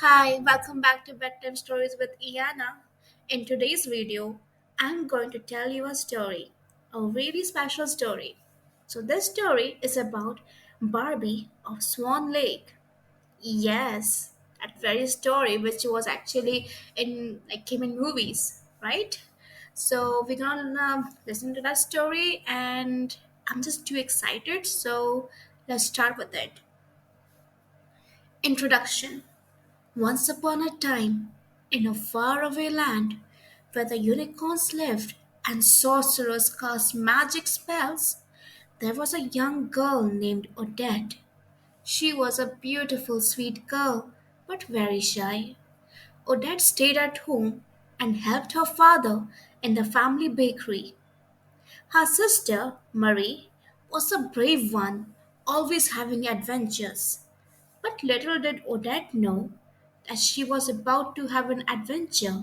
Hi, welcome back to Bedtime Stories with Ianna. In today's video, I'm going to tell you a story, a really special story. So, this story is about Barbie of Swan Lake. Yes, that very story which was actually came in movies, right? So, we're gonna listen to that story, and I'm just too excited. So, let's start with it. Introduction. Once upon a time, in a faraway land where the unicorns lived and sorcerers cast magic spells, there was a young girl named Odette. She was a beautiful, sweet girl, but very shy. Odette stayed at home and helped her father in the family bakery. Her sister, Marie, was a brave one, always having adventures. But little did Odette know that she was about to have an adventure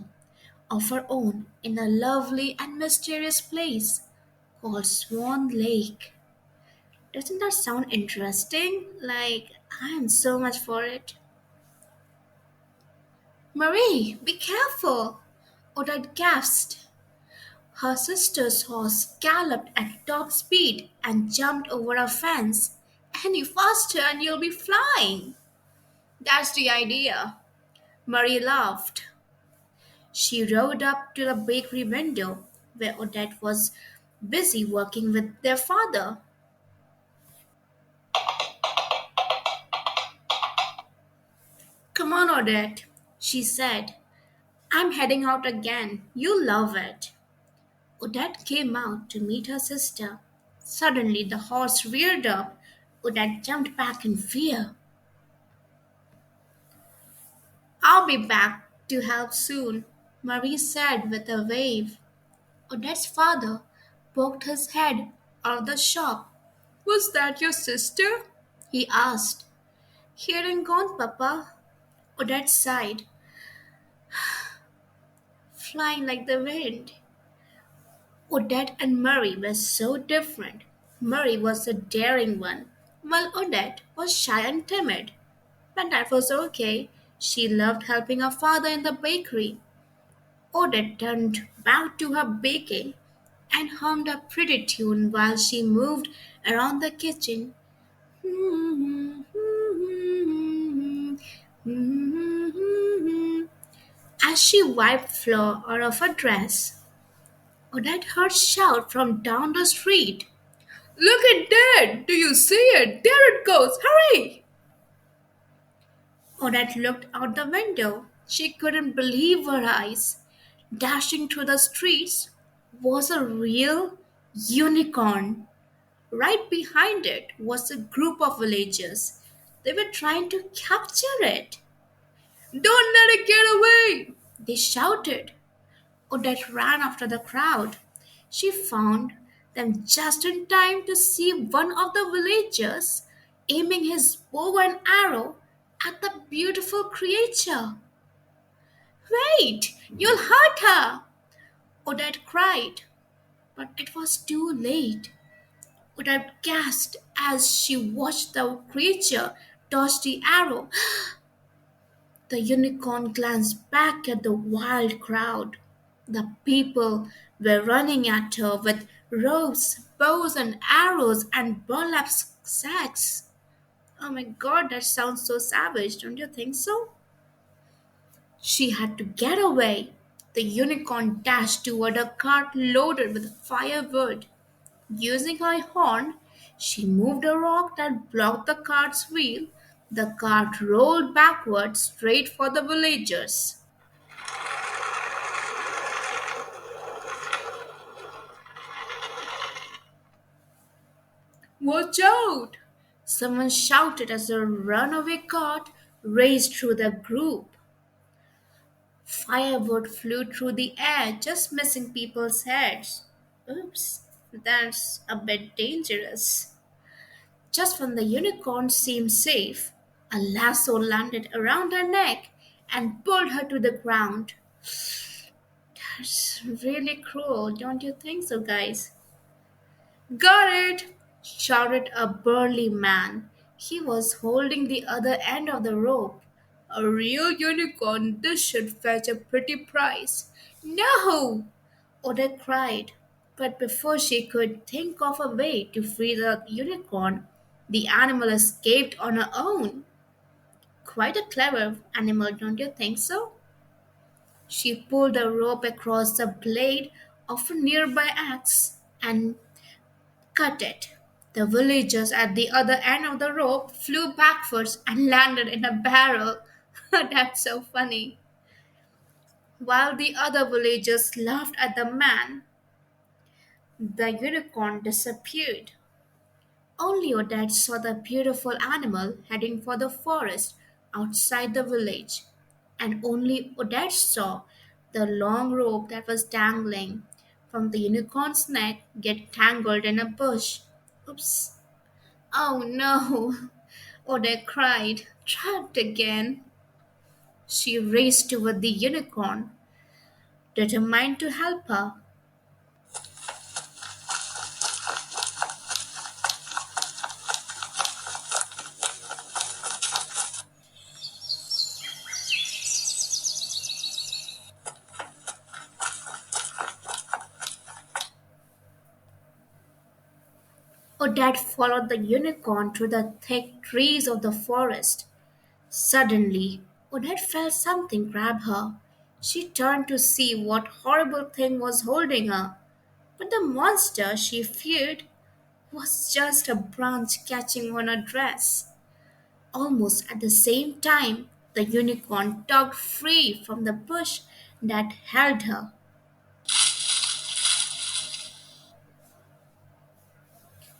of her own in a lovely and mysterious place called Swan Lake. Doesn't that sound interesting? Like, I am so much for it. Marie, be careful! Odette gasped. Her sister's horse galloped at top speed and jumped over a fence. Any faster and you'll be flying. That's the idea. Marie laughed. She rode up to the bakery window where Odette was busy working with their father. Come on, Odette, she said. I'm heading out again. You'll love it. Odette came out to meet her sister. Suddenly, the horse reared up. Odette jumped back in fear. I'll be back to help soon, Marie said with a wave. Odette's father poked his head out of the shop. Was that your sister? He asked. Here and gone, Papa. Odette sighed, flying like the wind. Odette and Murray were so different. Murray was the daring one, while Odette was shy and timid. But that was okay. She loved helping her father in the bakery. Odette turned back to her baking and hummed a pretty tune while she moved around the kitchen. As she wiped flour out of her dress, Odette heard shout from down the street. Look at that! Do you see it? There it goes! Hurry! Odette looked out the window. She couldn't believe her eyes. Dashing through the streets was a real unicorn. Right behind it was a group of villagers. They were trying to capture it. Don't let it get away! They shouted. Odette ran after the crowd. She found them just in time to see one of the villagers aiming his bow and arrow at the beautiful creature. Wait! You'll hurt her! Odette cried, but it was too late. Odette gasped as she watched the creature dodge the arrow. The unicorn glanced back at the wild crowd. The people were running at her with ropes, bows, and arrows and burlap sacks. Oh my god, that sounds so savage, don't you think so? She had to get away. The unicorn dashed toward a cart loaded with firewood. Using her horn, she moved a rock that blocked the cart's wheel. The cart rolled backwards straight for the villagers. Watch out! Someone shouted as a runaway cart raced through the group. Firewood flew through the air, just missing people's heads. Oops, that's a bit dangerous. Just when the unicorn seemed safe, a lasso landed around her neck and pulled her to the ground. That's really cruel, don't you think so, guys? Got it! Shouted a burly man. He was holding the other end of the rope. A real unicorn, this should fetch a pretty price. No! Odette cried. But before she could think of a way to free the unicorn, the animal escaped on her own. Quite a clever animal, don't you think so? She pulled a rope across the blade of a nearby axe and cut it. The villagers at the other end of the rope flew backwards and landed in a barrel. That's so funny. While the other villagers laughed at the man, the unicorn disappeared. Only Odette saw the beautiful animal heading for the forest outside the village, and only Odette saw the long rope that was dangling from the unicorn's neck get tangled in a bush. Oops. Oh no! Odette cried, trapped again. She raced toward the unicorn, determined to help her. Odette followed the unicorn through the thick trees of the forest. Suddenly, Odette felt something grab her. She turned to see what horrible thing was holding her. But the monster she feared was just a branch catching on her dress. Almost at the same time, the unicorn tugged free from the bush that held her.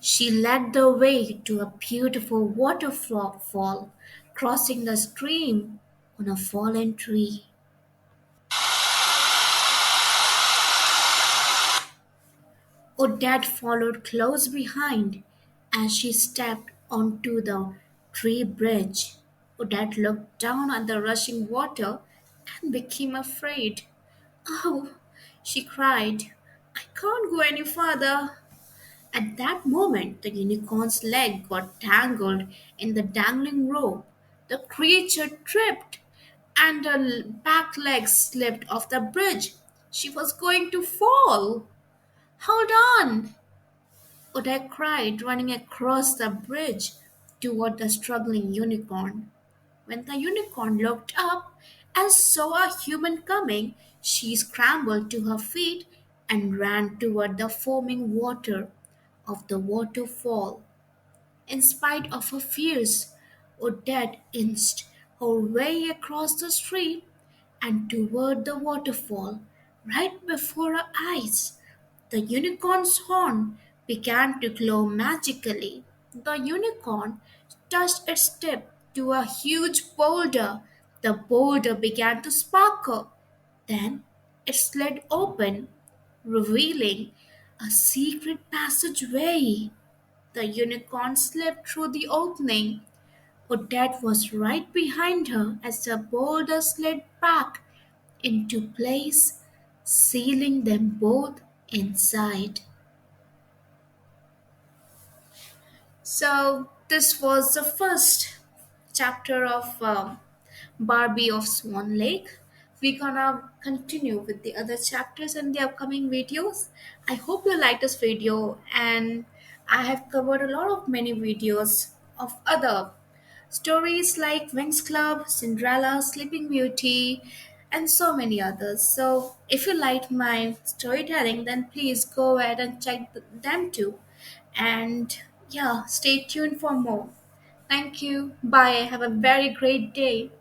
She led the way to a beautiful waterfall, crossing the stream on a fallen tree. Odette followed close behind as she stepped onto the tree bridge. Odette looked down at the rushing water and became afraid. Oh, she cried, I can't go any further. At that moment, the unicorn's leg got tangled in the dangling rope. The creature tripped, and her back legs slipped off the bridge. She was going to fall. Hold on! Odette cried, running across the bridge toward the struggling unicorn. When the unicorn looked up and saw a human coming, she scrambled to her feet and ran toward the foaming water of the waterfall. In spite of her fears, Odette inched her way across the stream and toward the waterfall. Right before her eyes, the unicorn's horn began to glow magically. The unicorn touched its tip to a huge boulder. The boulder began to sparkle. Then it slid open, revealing a secret passageway. The unicorn slipped through the opening. Odette was right behind her as the boulder slid back into place, sealing them both inside. So, this was the first chapter of Barbie of Swan Lake. We're gonna continue with the other chapters in the upcoming videos. I hope you like this video, and I have covered a lot of many videos of other stories like Wings Club, Cinderella, Sleeping Beauty, and so many others. So if you like my storytelling, then please go ahead and check them too. And yeah, stay tuned for more. Thank you. Bye. Have a very great day.